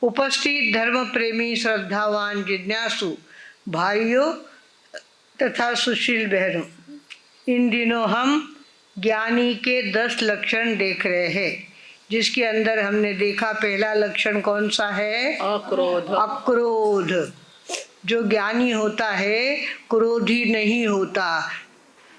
उपस्थित धर्म प्रेमी श्रद्धावान जिज्ञासु भाइयों तथा सुशील बहनों, इन दिनों हम ज्ञानी के 10 लक्षण देख रहे हैं, जिसके अंदर हमने देखा पहला लक्षण कौन सा है? अक्रोध। अक्रोध। जो ज्ञानी होता है क्रोधी नहीं होता,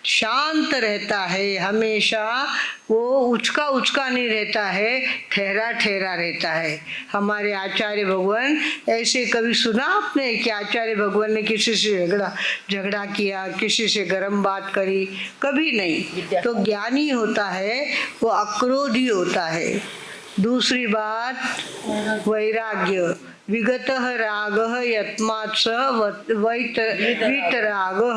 शांत रहता है, हमेशा वो उचका उचका नहीं रहता है, ठहरा ठहरा रहता है। हमारे आचार्य भगवान ऐसे, कभी सुना आपने कि आचार्य भगवान ने किसी से झगड़ा किया, किसी से गरम बात करी? कभी नहीं। तो ज्ञानी होता है वो अक्रोधी होता है। दूसरी बात वैराग्य। विगतः रागः यत्मात् सः वीतरागः।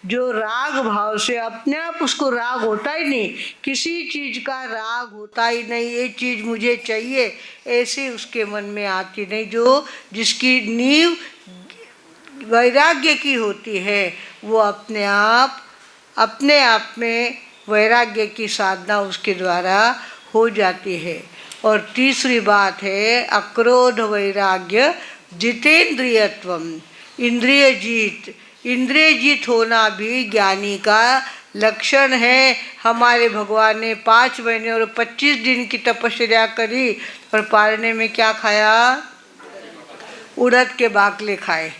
जो राग भाव से अपने आप उसको राग होता ही नहीं, किसी चीज का राग होता ही नहीं, ये चीज मुझे चाहिए ऐसे उसके मन में आती नहीं। जो जिसकी नींव वैराग्य की होती है वो अपने आप में वैराग्य की साधना उसके द्वारा हो जाती है। और तीसरी बात है अक्रोध वैराग्य जितेंद्रियत्वम। इंद्रिय जीत। इंद्रिय जीत होना भी ज्ञानी का लक्षण है। हमारे भगवान ने 5 महीने और 25 दिन की तपस्या करी और पारने में क्या खाया? उड़द के बाकले खाए।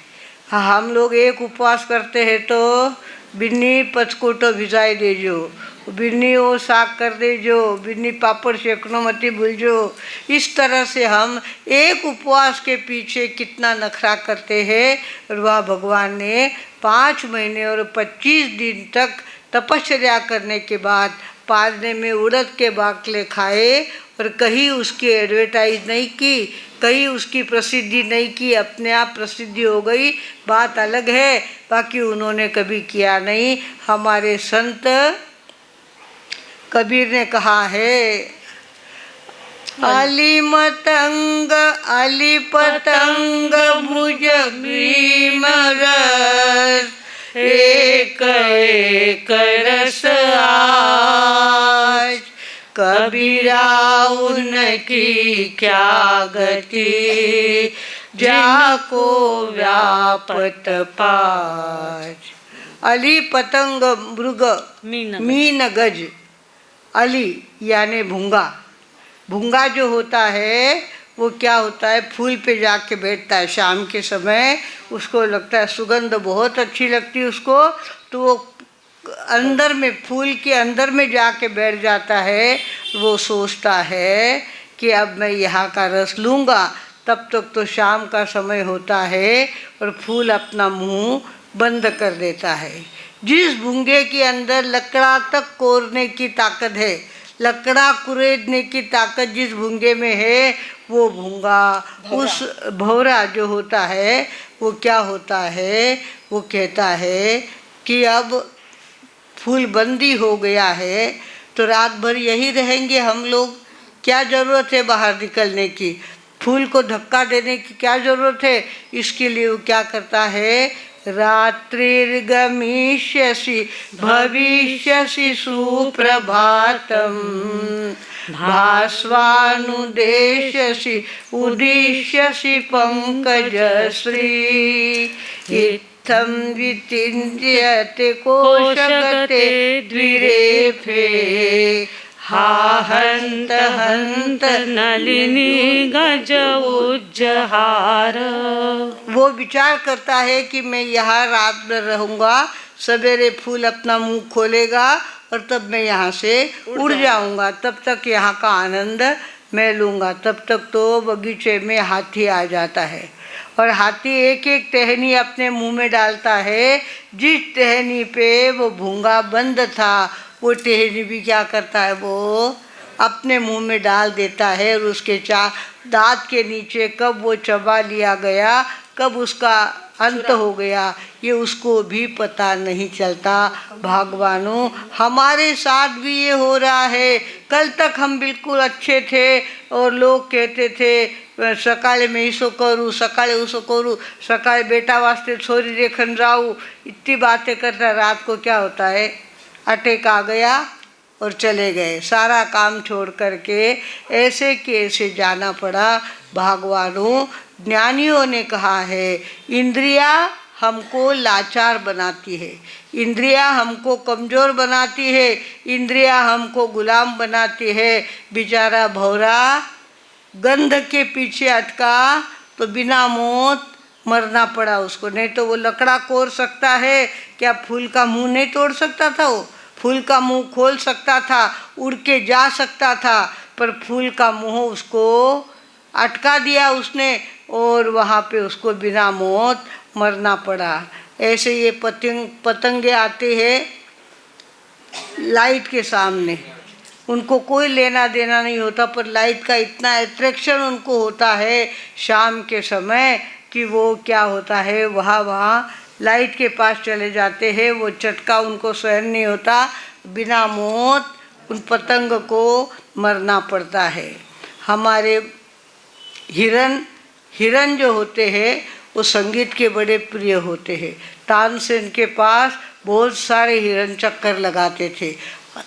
हम लोग एक उपवास करते हैं तो बिन्नी पचकोटो भिजाई देजो, बिन्नी वो साग कर देजो, बिन्नी पापड़ सेकनो मती भूलजो। इस तरह से हम एक उपवास के पीछे कितना नखरा करते हैं। और वह भगवान ने 5 महीने और 25 दिन तक तपस्या करने के बाद पारने में उड़द के बाकले खाए और कहीं उसकी एडवर्टाइज नहीं की, कहीं उसकी प्रसिद्धि नहीं की, अपने आप प्रसिद्धि हो गई, बात अलग है, बाकी उन्होंने कभी किया नहीं। हमारे संत कबीर ने कहा है, अली मतंग अली पतंग भुज भीम रस, एक एक रस आज, कबीरा उनकी क्या गति, जाको व्यापत पाज। अली पतंग मृग मीन गज। अली यानी भूंगा। भूंगा जो होता है वो क्या होता है, फूल पे जाके बैठता है शाम के समय, उसको लगता है सुगंध बहुत अच्छी लगती है उसको, तो वो अंदर में, फूल के अंदर में जाके बैठ जाता है। वो सोचता है कि अब मैं यहाँ का रस लूँगा। तब तक तो शाम का समय होता है और फूल अपना मुंह बंद कर देता है। जिस भूंगे के अंदर लकड़ा तक कोरने की ताकत है, लकड़ा कुरेदने की ताकत जिस भूंगे में है, वो भूंगा, उस भौरा जो होता है वो क्या होता है, वो कहता है कि अब फूल बंदी हो गया है तो रात भर यही रहेंगे हम लोग, क्या ज़रूरत है बाहर निकलने की, फूल को धक्का देने की क्या ज़रूरत है। इसके लिए वो क्या करता है, रात्रिर्गमिष्यसि भविष्यसि सुप्रभातम, भास्वानुदेश्यसि उदिष्यसि पंकजश्री, इत्थं विचिन्त्यते कोशगते द्विरेफे, हा हंत हंत नलिनी गज उज्जहार। वो विचार करता है कि मैं यहाँ रात भर रहूँगा, सवेरे फूल अपना मुंह खोलेगा और तब मैं यहाँ से उड़ जाऊँगा, तब तक यहाँ का आनंद मैं लूँगा। तब तक तो बगीचे में हाथी आ जाता है और हाथी एक एक टहनी अपने मुंह में डालता है। जिस टहनी पे वो भूंगा बंद था वो टहनी भी क्या करता है, वो अपने मुंह में डाल देता है। और उसके दांत के नीचे कब वो चबा लिया गया, कब उसका अंत हो गया, ये उसको भी पता नहीं चलता। भगवानों, हमारे साथ भी ये हो रहा है। कल तक हम बिल्कुल अच्छे थे और लोग कहते थे सकाळे मैं इसो करूँ, सकाळे उसो करूँ, सकाळे बेटा वास्ते छोरी देखन जाऊँ, इतनी बातें करता, रात को क्या होता है, अटैक आ गया और चले गए। सारा काम छोड़ करके ऐसे के ऐसे जाना पड़ा। भगवानों, ज्ञानियों ने कहा है इंद्रिया हमको लाचार बनाती है, इंद्रिया हमको कमज़ोर बनाती है, इंद्रिया हमको गुलाम बनाती है। बेचारा भौरा गंध के पीछे अटका तो बिना मौत मरना पड़ा उसको। नहीं तो वो लकड़ा कोर सकता है क्या? फूल का मुंह नहीं तोड़ सकता था? वो फूल का मुंह खोल सकता था, उड़ के जा सकता था, पर फूल का मुंह उसको अटका दिया उसने और वहाँ पे उसको बिना मौत मरना पड़ा। ऐसे ये पतंगे आते हैं लाइट के सामने, उनको कोई लेना देना नहीं होता, पर लाइट का इतना अट्रैक्शन उनको होता है शाम के समय कि वो क्या होता है वहाँ लाइट के पास चले जाते हैं। वो झटका उनको सहन नहीं होता, बिना मौत उन पतंग को मरना पड़ता है। हमारे हिरन जो होते हैं वो संगीत के बड़े प्रिय होते हैं। तानसेन के पास बहुत सारे हिरन चक्कर लगाते थे।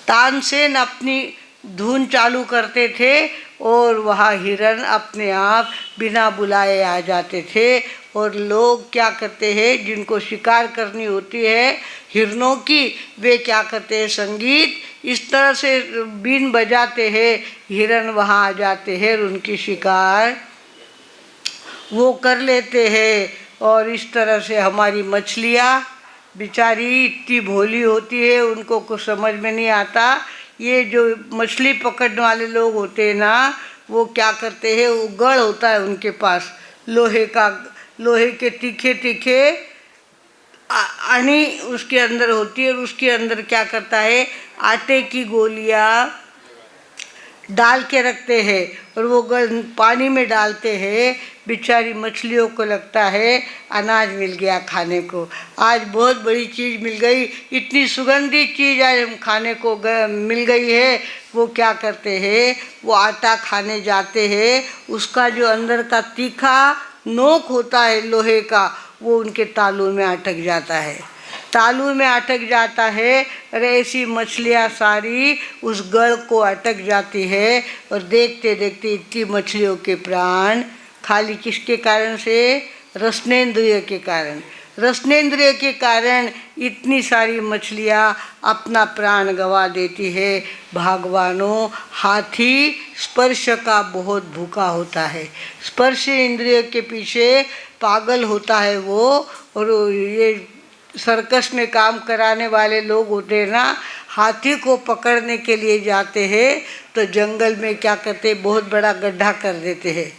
तानसेन अपनी धुन चालू करते थे और वहाँ हिरन अपने आप बिना बुलाए आ जाते थे। और लोग क्या करते हैं, जिनको शिकार करनी होती है हिरनों की, वे क्या करते हैं, संगीत इस तरह से बीन बजाते हैं, हिरन वहाँ आ जाते हैं और उनकी शिकार वो कर लेते हैं। और इस तरह से हमारी मछलियाँ बेचारी इतनी भोली होती है, उनको कुछ समझ में नहीं आता। ये जो मछली पकड़ने वाले लोग होते हैं ना, वो क्या करते हैं, वो गड़ होता है उनके पास लोहे का, लोहे के तीखे तीखे अणी उसके अंदर होती है और उसके अंदर क्या करता है, आटे की गोलियाँ डाल के रखते हैं और वो पानी में डालते हैं। बेचारी मछलियों को लगता है अनाज मिल गया खाने को, आज बहुत बड़ी चीज़ मिल गई, इतनी सुगंधित चीज़ आज हम खाने को मिल गई है। वो क्या करते हैं, वो आटा खाने जाते हैं, उसका जो अंदर का तीखा नोक होता है लोहे का, वो उनके तालू में अटक जाता है, तालू में अटक जाता है। और ऐसी मछलियाँ सारी उस गढ़ को अटक जाती है। और देखते देखते इतनी मछलियों के प्राण खाली किसके कारण से, रसनेंद्रिय के कारण, रसनेंद्रिय के कारण इतनी सारी मछलियाँ अपना प्राण गंवा देती है। भगवानों, हाथी स्पर्श का बहुत भूखा होता है, स्पर्श इंद्रिय के पीछे पागल होता है वो। और ये सर्कस में काम कराने वाले लोग होते हैं ना, हाथी को पकड़ने के लिए जाते हैं तो जंगल में क्या करते हैं, बहुत बड़ा गड्ढा कर देते हैं,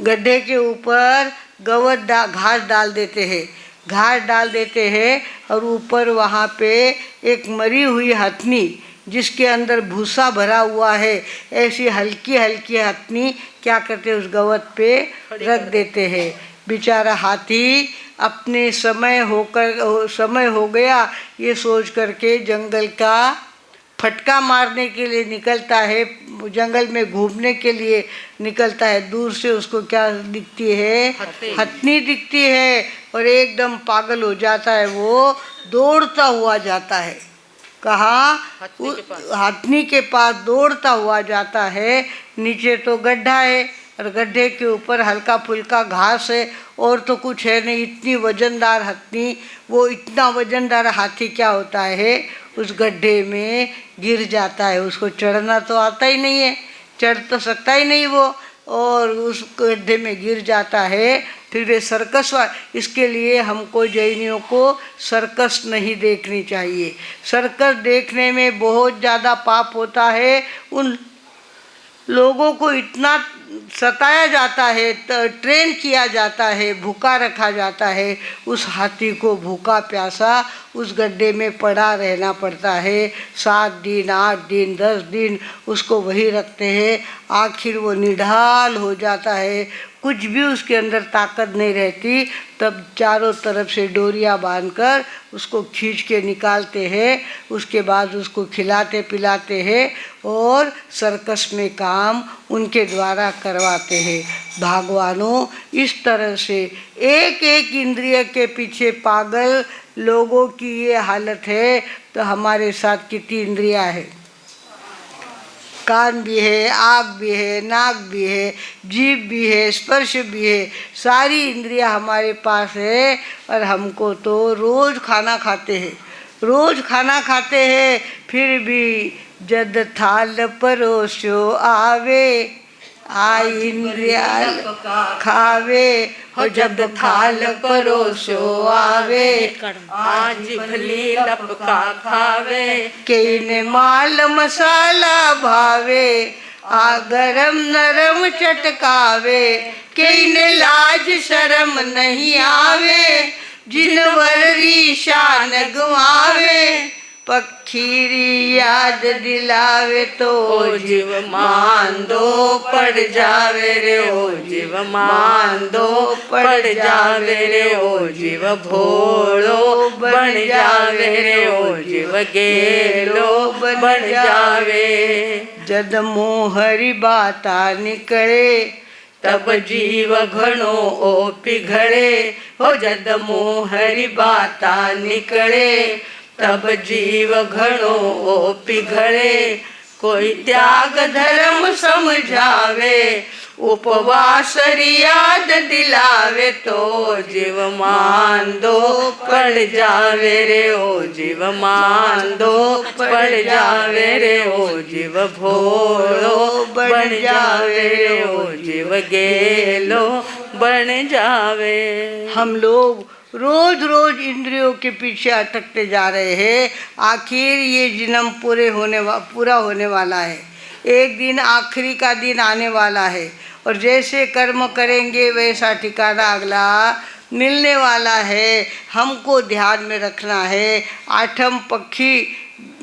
गड्ढे के ऊपर घास डाल देते हैं, घास डाल देते हैं और ऊपर वहाँ पे एक मरी हुई हथनी जिसके अंदर भूसा भरा हुआ है, ऐसी हल्की हल्की हथनी क्या करते हैं, उस गवत पे रख देते हैं। बेचारा हाथी अपने समय हो गया ये सोच करके जंगल का फटका मारने के लिए निकलता है, जंगल में घूमने के लिए निकलता है। दूर से उसको क्या दिखती है, हथनी दिखती है और एकदम पागल हो जाता है, वो दौड़ता हुआ जाता है। कहाँ, हथनी के पास दौड़ता हुआ जाता है। नीचे तो गड्ढा है और गड्ढे के ऊपर हल्का फुल्का घास है और तो कुछ है नहीं। इतनी वजनदार हथनी, वो इतना वजनदार हाथी क्या होता है, उस गड्ढे में गिर जाता है। उसको चढ़ना तो आता ही नहीं है, चढ़ तो सकता ही नहीं वो, और उस गड्ढे में गिर जाता है। फिर वे सर्कस इसके लिए हमको जैनियों को सर्कस नहीं देखनी चाहिए। सर्कस देखने में बहुत ज़्यादा पाप होता है। उन लोगों को इतना सताया जाता है, ट्रेन किया जाता है, भूखा रखा जाता है। उस हाथी को भूखा प्यासा उस गड्ढे में पड़ा रहना पड़ता है। 7 दिन 8 दिन 10 दिन उसको वही रखते हैं। आखिर वो निढाल हो जाता है, कुछ भी उसके अंदर ताकत नहीं रहती। तब चारों तरफ से डोरियां बांधकर उसको खींच के निकालते हैं। उसके बाद उसको खिलाते पिलाते हैं और सर्कस में काम उनके द्वारा करवाते हैं। भगवानों, इस तरह से एक एक इंद्रिय के पीछे पागल लोगों की ये हालत है, तो हमारे साथ कितनी इंद्रियां हैं, कान भी है, आँख भी है, नाक भी है, जीभ भी है, स्पर्श भी है, सारी इंद्रियां हमारे पास है। और हमको तो रोज़ खाना खाते हैं, रोज़ खाना खाते हैं, फिर भी जद थाल परोसो आवे, आई इंद्रिया खावे, हो जब थाल परोसो आवे, आज भली लपका खावे, कई ने माल मसाला भावे, आ गरम नरम चटकावे, कई ने लाज शर्म नहीं आवे, जिनवरी शान गवावे, पखीरी याद दिलावे तो ओ जीव मांदो पड़ जावे रे, ओ जीव मांदो पड़ जावे रे, ओ जीव भोलो बन जावे रे, ओ जीव गेलो बन जावे। जद मोहरी बाता निकले, तब जीव घणो ओ पिघड़े, हो जद मोहरी बाता निकले, तब जीव घणो ओ पिघड़े, कोई त्याग धर्म समझावे, उपवास याद दिलावे तो जीव मांदो पड़ जावे रे, ओ जीव मांदो पड़ जावे रे, ओ जीव भोलो बन जावे रे, ओ जीव गेलो बन जावे। हम लोग रोज रोज इंद्रियों के पीछे अटकते जा रहे हैं। आखिर ये जन्म पूरा होने वाला है। एक दिन आखिरी का दिन आने वाला है, और जैसे कर्म करेंगे वैसा ठिकाना अगला मिलने वाला है। हमको ध्यान में रखना है। आठम पक्षी,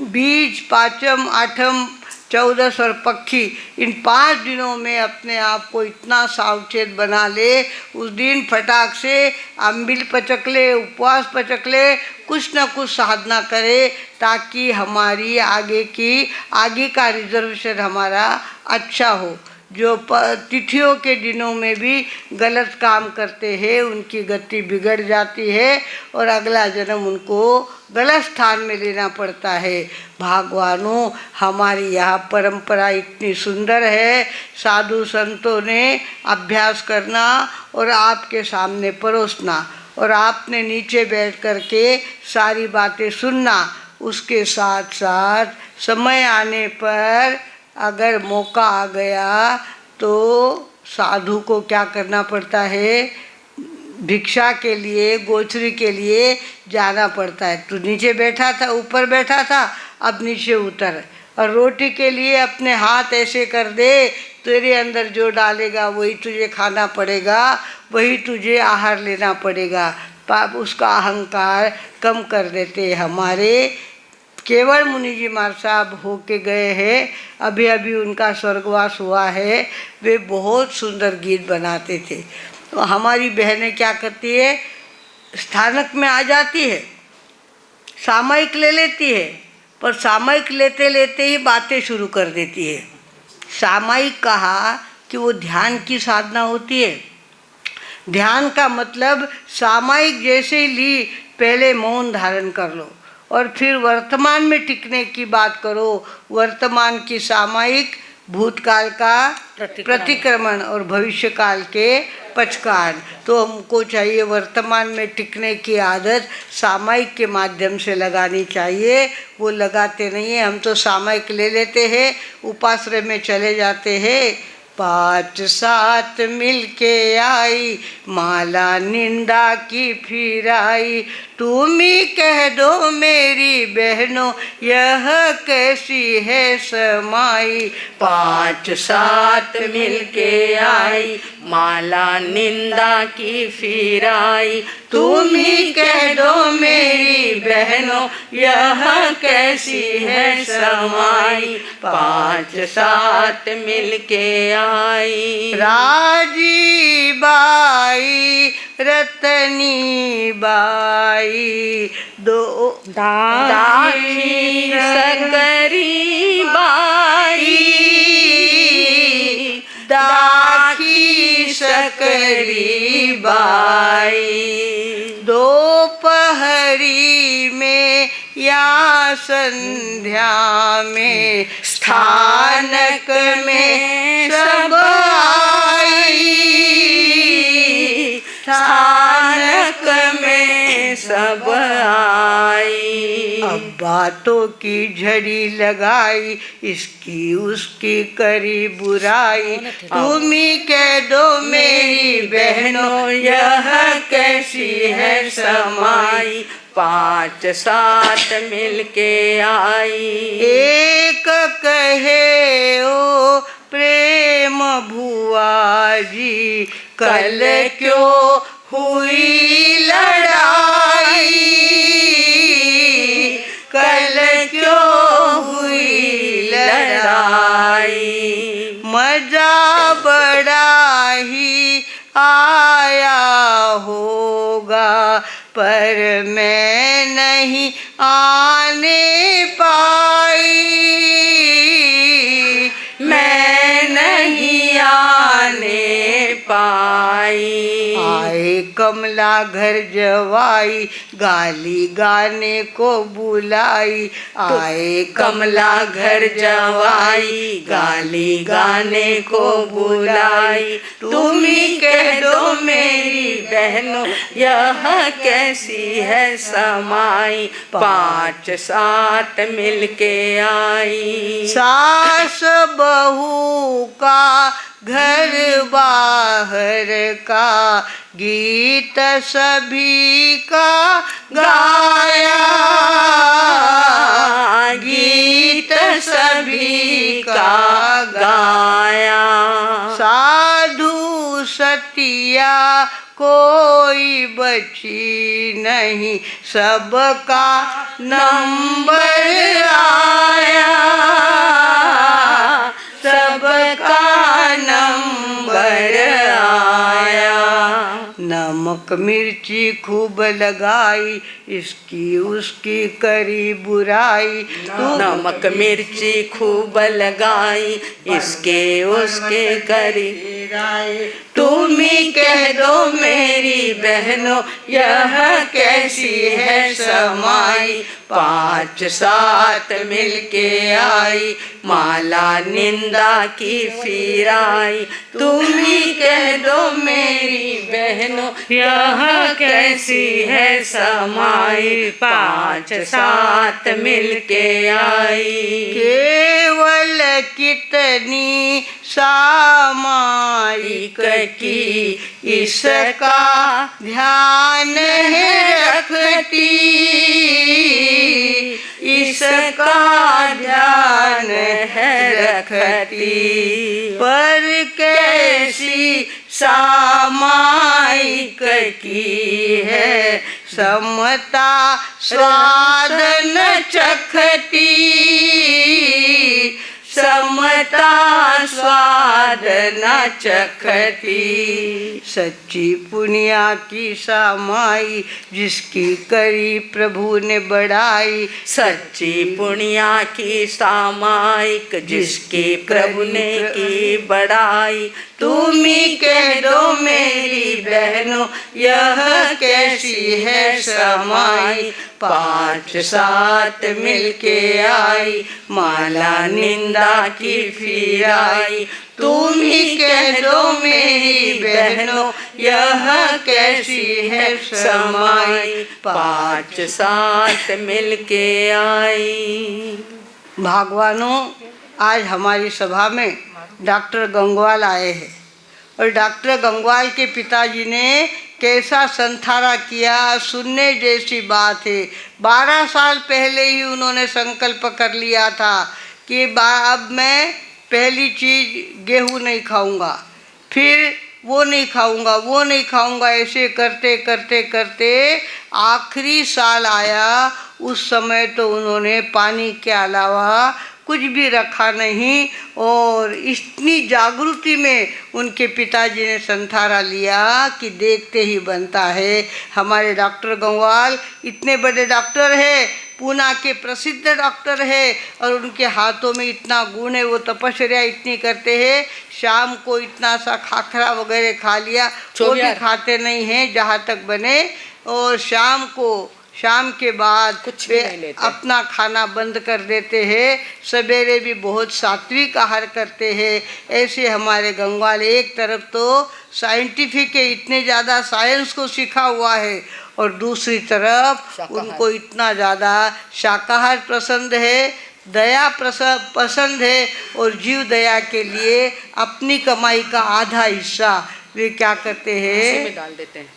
बीज, पाचम, आठम, 14 और पक्षी, इन 5 दिनों में अपने आप को इतना सावचेत बना ले, उस दिन फटाक से अम्बिल पचक ले, उपवास पचक ले, कुछ न कुछ साधना करे, ताकि हमारी आगे का रिजर्वेशन हमारा अच्छा हो। जो तिथियों के दिनों में भी गलत काम करते हैं उनकी गति बिगड़ जाती है, और अगला जन्म उनको गलत स्थान में लेना पड़ता है। भगवानों, हमारी यहाँ परंपरा इतनी सुंदर है। साधु संतों ने अभ्यास करना और आपके सामने परोसना, और आपने नीचे बैठ कर के सारी बातें सुनना। उसके साथ साथ समय आने पर अगर मौका आ गया तो साधु को क्या करना पड़ता है, भिक्षा के लिए, गोचरी के लिए जाना पड़ता है। तू नीचे बैठा था, ऊपर बैठा था, अब नीचे उतर, और रोटी के लिए अपने हाथ ऐसे कर दे, तेरे अंदर जो डालेगा वही तुझे खाना पड़ेगा, वही तुझे आहार लेना पड़ेगा। पाप उसका अहंकार कम कर देते। हमारे केवल मुनि जी महाराज साहब होके गए हैं, अभी अभी उनका स्वर्गवास हुआ है। वे बहुत सुंदर गीत बनाते थे। तो हमारी बहनें क्या करती है, स्थानक में आ जाती है, सामयिक ले लेती है, पर सामयिक लेते लेते ही बातें शुरू कर देती है। सामयिक कहा कि वो ध्यान की साधना होती है। ध्यान का मतलब सामयिक जैसे ही ली, पहले मौन धारण कर लो और फिर वर्तमान में टिकने की बात करो। वर्तमान की सामयिक, भूतकाल का प्रतिक्रमण और भविष्य काल के पचकान। तो हमको चाहिए वर्तमान में टिकने की आदत सामयिक के माध्यम से लगानी चाहिए। वो लगाते नहीं हैं, हम तो सामयिक ले लेते हैं, उपाश्रय में चले जाते हैं। 5 7 मिलके आई, माला निंदा की फिर आई, तुम ही कह दो मेरी बहनों यह कैसी है समाई। 5 7 मिलके आई, माला निंदा की फिर आई, तुम ही कह दो मेरी बहनों यह कैसी है समाई। 5 7 मिलके आई, राजी बाई, रतनी बाई, दो दाखी सकरी बाई, दाखी सकरी बाई, दोपहरी में या संध्या में स्थानक में सब आई, स्थानक में सब आई। अब बातों की झड़ी लगाई, इसकी उसकी करी बुराई। तुम ही कह दो मेरी बहनों, यह कैसी है समाई, 5-7 मिलके आई। एक कहे ओ प्रेम भुआ जी, कल क्यों हुई लड़ाई, कल क्यों हुई लड़ाई। मजा बड़ा ही आया होगा, पर मैं नहीं आने पाई, मैं नहीं आने पाई। आए कमला घर जवाई, गाली गाने को बुलाई। आए कमला घर जवाई, गाली गाने को बुलाई। तुम ही कह दो मेरी बहनों, यह कैसी है समाई, 5-7 मिलके आई। सास बहू का घर बाहर का गीत सभी का गाया, गीत सभी का गाया। साधु सतिया कोई बची नहीं, सबका नंबर आया, सबका नंबर आया। नमक मिर्ची खूब लगाई, इसकी उसकी करी बुराई। नमक मिर्ची खूब लगाई, इसके उसके करी। तुम ही कह दो मेरी बहनों, यह कैसी है समाई, 5-7 मिलके आई। माला निंदा की फिराई, तुम ही कह दो मेरी बहनों, यह कैसी है समाई, 5-7 मिलके आई। केवल कितनी सामायिक की इसका ध्यान है रखती, इसका ध्यान है रखती। पर कैसी सामायिक की है समता स्वाद न चखती, समता स्वाद न चखती। सच्ची पुनिया की सामाई, जिसकी करी प्रभु ने बढ़ाई। सच्ची पुनिया की सामायिक, जिसकी प्रभु ने की बढ़ाई। तुम ही कह दो मेरी बहनों, यह कैसी है समाई, 5-7 मिलके आई। माला निंदा की फिराई, तुम ही कह दो मेरी बहनों, यह कैसी है समाई, 5-7 मिलके आई। भगवानों, आज हमारी सभा में डॉक्टर गंगवाल आए हैं और डॉक्टर गंगवाल के पिताजी ने कैसा संथारा किया, सुनने जैसी बात है। 12 साल पहले ही उन्होंने संकल्प कर लिया था कि अब मैं पहली चीज़ गेहूँ नहीं खाऊंगा, फिर वो नहीं खाऊंगा, वो नहीं खाऊंगा। ऐसे करते करते करते आखिरी साल आया, उस समय तो उन्होंने पानी के अलावा कुछ भी रखा नहीं। और इतनी जागृति में उनके पिताजी ने संथारा लिया कि देखते ही बनता है। हमारे डॉक्टर गंगवाल इतने बड़े डॉक्टर है, पूना के प्रसिद्ध डॉक्टर है, और उनके हाथों में इतना गुण है। वो तपस्या इतनी करते हैं, शाम को इतना सा खाखरा वगैरह खा लिया, वो भी खाते नहीं हैं जहाँ तक बने। और शाम को शाम के बाद कुछ भी वे नहीं लेते। अपना खाना बंद कर देते हैं, सवेरे भी बहुत सात्विक आहार करते हैं। ऐसे हमारे गंगवाल एक तरफ तो साइंटिफिक है, इतने ज़्यादा साइंस को सीखा हुआ है, और दूसरी तरफ शाकाहार। उनको इतना ज़्यादा शाकाहार पसंद है, दया पसंद है, और जीव दया के लिए अपनी कमाई का आधा हिस्सा वे क्या करते उसी हैं, में डाल देते हैं।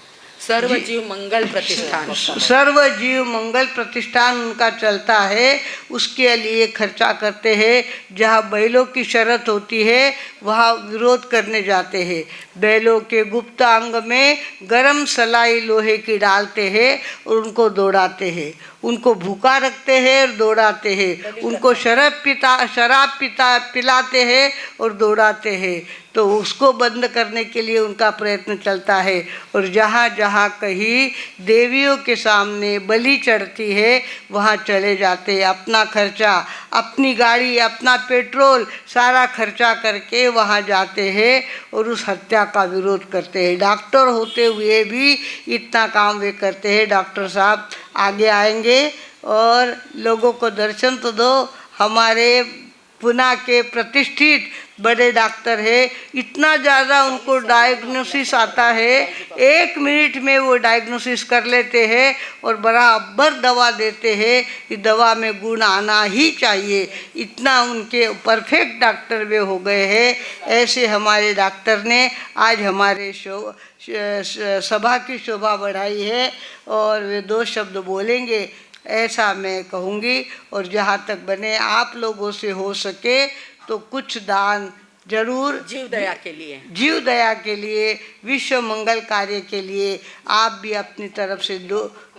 सर्व जीव मंगल प्रतिष्ठान। सर्व जीव मंगल प्रतिष्ठान उनका चलता है, उसके लिए खर्चा करते हैं। जहाँ बैलों की शरत होती है वहाँ विरोध करने जाते हैं। बैलों के गुप्त अंग में गरम सलाई लोहे की डालते हैं और उनको दौड़ाते हैं, उनको भूखा रखते हैं और दौड़ाते हैं, उनको शराब पिलाते हैं और दौड़ाते हैं। तो उसको बंद करने के लिए उनका प्रयत्न चलता है। और जहाँ जहाँ कहीं देवियों के सामने बलि चढ़ती है वहाँ चले जाते हैं, अपना खर्चा, अपनी गाड़ी, अपना पेट्रोल सारा खर्चा करके वहाँ जाते हैं और उस हत्या का विरोध करते हैं। डॉक्टर होते हुए भी इतना काम वे करते हैं। डॉक्टर साहब आगे आएंगे और लोगों को दर्शन तो दो। हमारे पुणे के प्रतिष्ठित बड़े डॉक्टर है, इतना ज़्यादा उनको डायग्नोसिस आता है, 1 मिनट में वो डायग्नोसिस कर लेते हैं और बराबर दवा देते हैं कि दवा में गुण आना ही चाहिए। इतना उनके परफेक्ट डॉक्टर वे हो गए हैं। ऐसे हमारे डॉक्टर ने आज हमारे सभा की शोभा बढ़ाई है और वे 2 शब्द बोलेंगे ऐसा मैं कहूँगी। और जहाँ तक बने आप लोगों से हो सके तो कुछ दान जरूर जीव दया के लिए, जीव दया के लिए, विश्व मंगल कार्य के लिए आप भी अपनी तरफ से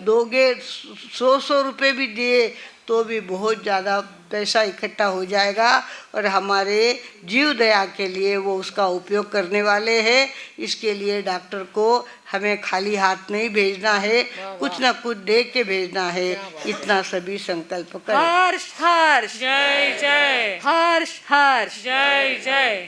दोगे। 100 रुपये भी दिए तो भी बहुत ज़्यादा पैसा इकट्ठा हो जाएगा और हमारे जीव दया के लिए वो उसका उपयोग करने वाले हैं। इसके लिए डॉक्टर को हमें खाली हाथ नहीं भेजना है, कुछ ना कुछ दे के भेजना है। इतना सभी संकल्प करें। हर्ष हर्ष जय जय हर्ष हर्ष जय जय।